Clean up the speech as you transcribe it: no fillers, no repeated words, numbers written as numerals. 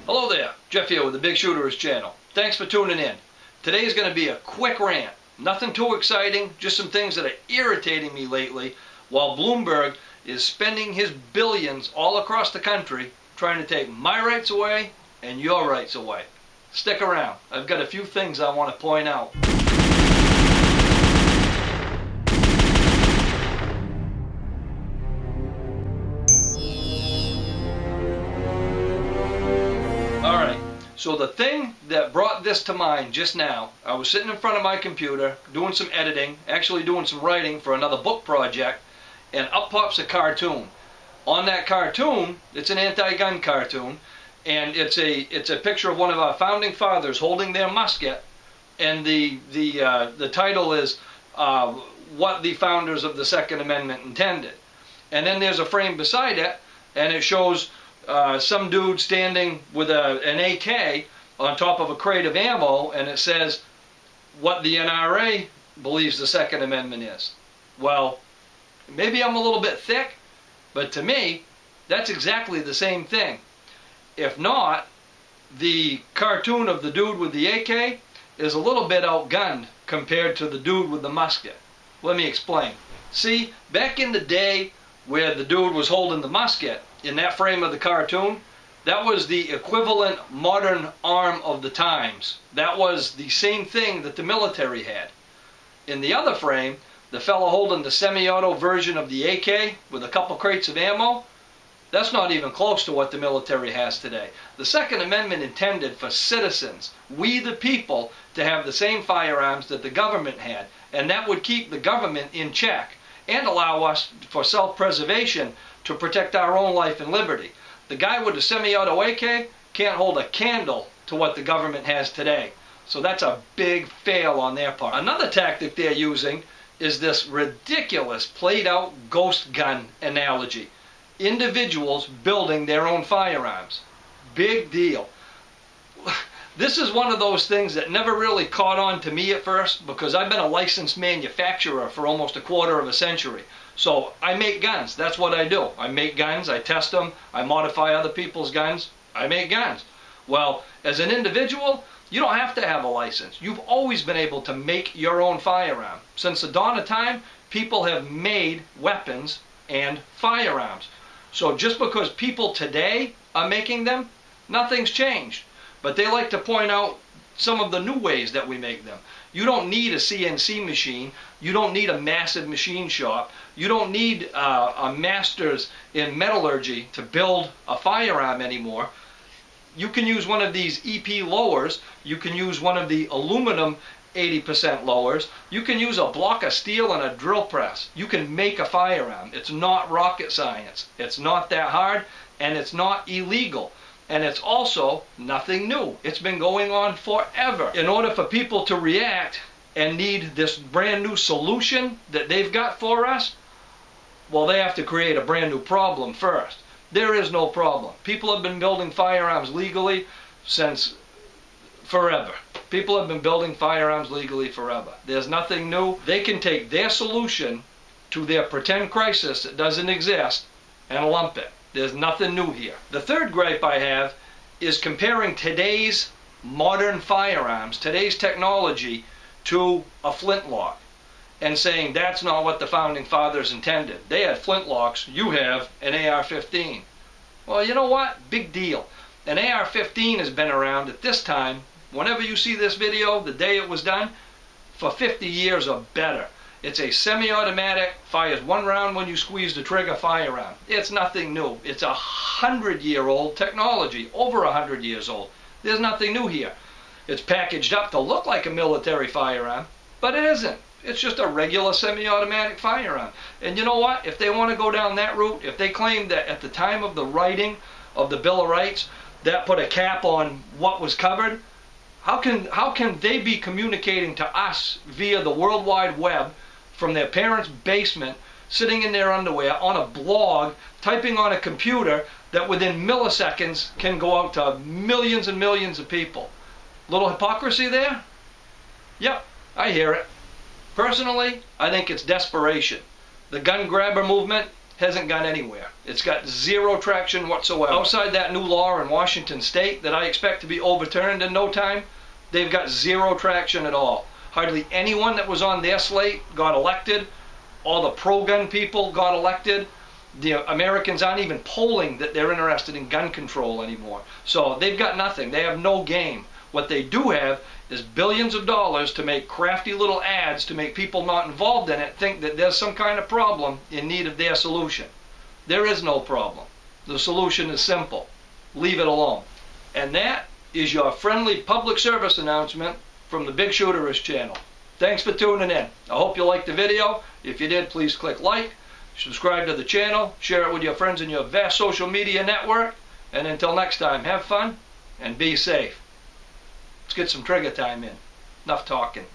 Hello there, Jeff here with the Bigshooterist channel. Thanks for tuning in. Today's going to be a quick rant. Nothing too exciting, just some things that are irritating me lately while Bloomberg is spending his billions all across the country trying to take my rights away and your rights away. Stick around. I've got a few things I want to point out. So the thing that brought this to mind just now, I was sitting in front of my computer doing some editing, actually doing some writing for another book project, and up pops a cartoon. On that cartoon, it's an anti-gun cartoon, and it's a picture of one of our founding fathers holding their musket, and the title is What the Founders of the Second Amendment Intended. And then there's a frame beside it, and it shows some dude standing with an AK on top of a crate of ammo, and it says what the NRA believes the Second Amendment is. Well, maybe I'm a little bit thick, but to me, that's exactly the same thing. If not, the cartoon of the dude with the AK is a little bit outgunned compared to the dude with the musket. Let me explain. See, back in the day where the dude was holding the musket, in that frame of the cartoon, that was the equivalent modern arm of the times. That was the same thing that the military had. In the other frame, the fellow holding the semi-auto version of the AK with a couple crates of ammo, that's not even close to what the military has today. The Second Amendment intended for citizens, we the people, to have the same firearms that the government had, and that would keep the government in check and allow us for self-preservation to protect our own life and liberty. The guy with the semi-auto AK can't hold a candle to what the government has today. So that's a big fail on their part. Another tactic they're using is this ridiculous played-out ghost gun analogy. Individuals building their own firearms. Big deal. This is one of those things that never really caught on to me at first, because I've been a licensed manufacturer for almost a quarter of a century. So I make guns. That's what I do. I make guns, I test them, I modify other people's guns, I make guns. Well, as an individual, you don't have to have a license. You've always been able to make your own firearm. Since the dawn of time, people have made weapons and firearms. So just because people today are making them, nothing's changed. But they like to point out some of the new ways that we make them. You don't need a CNC machine. You don't need a massive machine shop. You don't need a master's in metallurgy to build a firearm anymore. You can use one of these EP lowers. You can use one of the aluminum 80% lowers. You can use a block of steel and a drill press. You can make a firearm. It's not rocket science. It's not that hard, and it's not illegal. And it's also nothing new. It's been going on forever. In order for people to react and need this brand new solution that they've got for us, well, they have to create a brand new problem first. There is no problem. People have been building firearms legally since forever. People have been building firearms legally forever. There's nothing new. They can take their solution to their pretend crisis that doesn't exist and lump it. There's nothing new here. The third gripe I have is comparing today's modern firearms, today's technology, to a flintlock, and saying that's not what the founding fathers intended. They had flintlocks. You have an AR-15. Well, you know what? Big deal. An AR-15 has been around at this time, whenever you see this video, the day it was done, for 50 years or better. It's a semi-automatic, fires one round when you squeeze the trigger firearm. It's nothing new. It's 100-year-old technology, over 100 years old. There's nothing new here. It's packaged up to look like a military firearm, but it isn't. It's just a regular semi-automatic firearm. And you know what? If they want to go down that route, if they claim that at the time of the writing of the Bill of Rights, that put a cap on what was covered, how can they be communicating to us via the World Wide Web from their parents' basement, sitting in their underwear, on a blog, typing on a computer that within milliseconds can go out to millions and millions of people? Little hypocrisy there? Yep, I hear it. Personally, I think it's desperation. The gun grabber movement hasn't gone anywhere. It's got zero traction whatsoever. Outside that new law in Washington State that I expect to be overturned in no time, they've got zero traction at all. Hardly anyone that was on their slate got elected. All the pro-gun people got elected. The Americans aren't even polling that they're interested in gun control anymore. So they've got nothing. They have no game. What they do have is billions of dollars to make crafty little ads to make people not involved in it think that there's some kind of problem in need of their solution. There is no problem. The solution is simple. Leave it alone. And that is your friendly public service announcement from the Bigshooterist channel. Thanks for tuning in. I hope you liked the video. If you did, please click like, subscribe to the channel, share it with your friends in your vast social media network, and until next time, have fun and be safe. Let's get some trigger time in. Enough talking.